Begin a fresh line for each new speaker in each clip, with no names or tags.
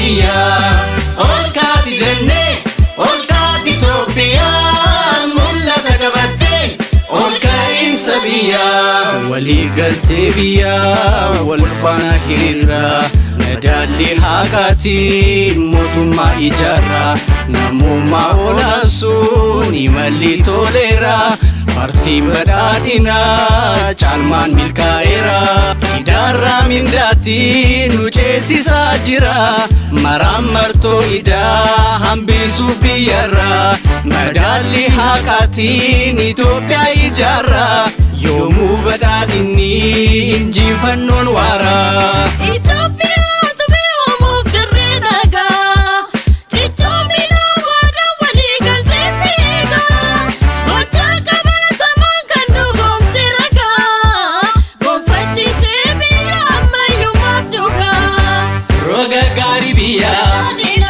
biyyaa ol kaati jennee ol kaati Itoophiyaan mul'ata qabattee ol ka'iinsa biyyaa walii galtee biyyaa wal faana hiriiraa nadaalli haqaatiin mootummaa ijaarraa namummaa olaansuun imalli toleeraa Partiin badhaadhinaa caalmaan milkaa'eera idaarraa mindaatiin nu ceesisaa jira maraan martoo idaa hambisuuf biyyarraa madaalli haqaatiin Itoophiyaa ijaarraa yoomuu badhaadhinni injifannoon waaraa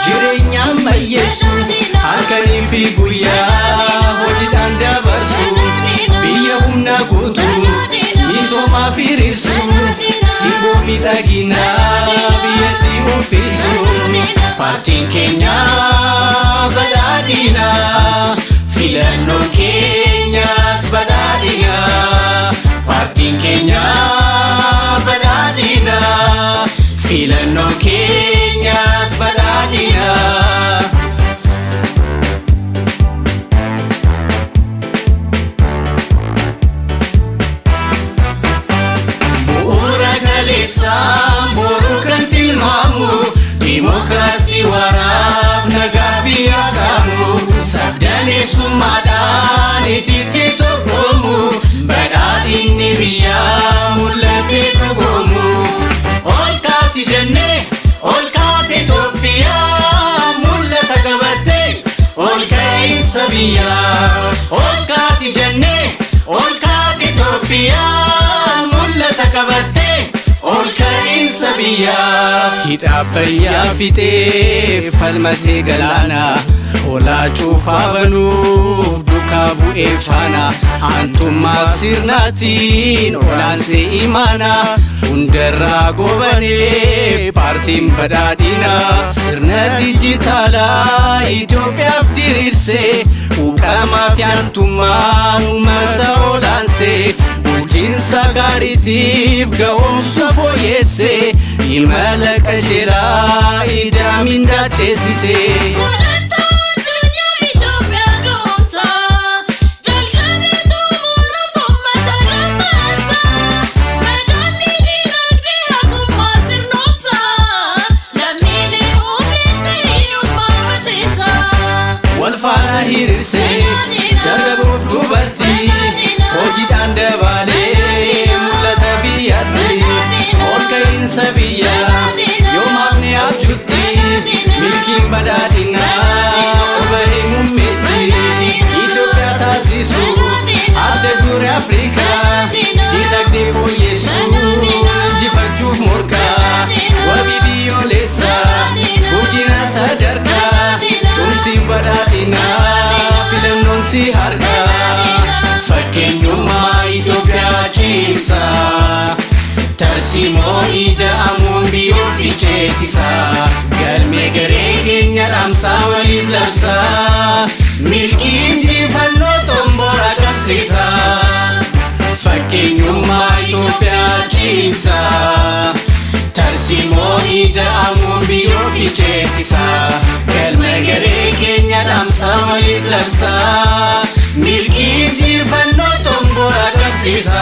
jireenya ammayyeessu halkanii fi guyyaa hojiidhaan dabarsu biyya humna guutu misoomaaf hiriirsu simboo miidhaginaa biyyattii ulfisu paartiin keenya badhaadhinaa filannoon keenyas badhaadhinaa paartiin keenya badhaadhinaa filannoon keenyas badhaadhinaa bu'uura kaleessaan boruu kan tilmaamu dimokiraasii waraaf nagaa biyya qaamu sabdaneessummaadhaan itti tokkoomu badhaadhinni biyyaa mul'atee dhugoomu ol kaati jennee ol kaati Itoophiyaa mul'ata qabattee ol ka'iinsa biyyaa ol kaati jennee ol kaati Itoophiyaa mul'ata qabattee ol ka'iinsa biyyaa hidha Abbayyaa fixee falmatee galaanaa olaa cuufaa banuuf duukaa bu'ee faana aantummaa sirnaatiin olaansee imaanaa hundarraa gobanee paartiin badhaadhinaa sirna dijitaalaa Itoophiyaaf diriirsee huuqamaa fi aantummaa uummata olaansee bulchiinsa gaariitiif ga'oomsa fooyyessee imala qajeelaa idaa mindaa teessisee faana hiriirsee dargaggoof dubartii hojiidhaan dabalee mul'ata biyyatti ol ka'iinsa biyyaa yoom hafne abjuutti milkiin badhaadhinaa oba'ee muummeetti Itoophiyaa taasisu adda duree Afrikaa dinagdee fooyyessu injifachuuf morkaa wabii biyyoolessaa guddina sadarkaa tumsi badhaadhinaa filannoon si harkaa fakkeenyummaa Itoophiyaa cimsaa tarsiimoo ida'amuun biyyoofi ceesisaa galmee garee keenya dhaamsaa waliif labsaa milkii injifannoo xomboora qabsiisaa fakkeenyummaa Itoophiyaa cimsaa tarsiimoo ida'amuun biyyoofi ceesisaa galmee garee keenya dhaamsaa waliif labsaa milkii injifannoo xomboora qabsiisaa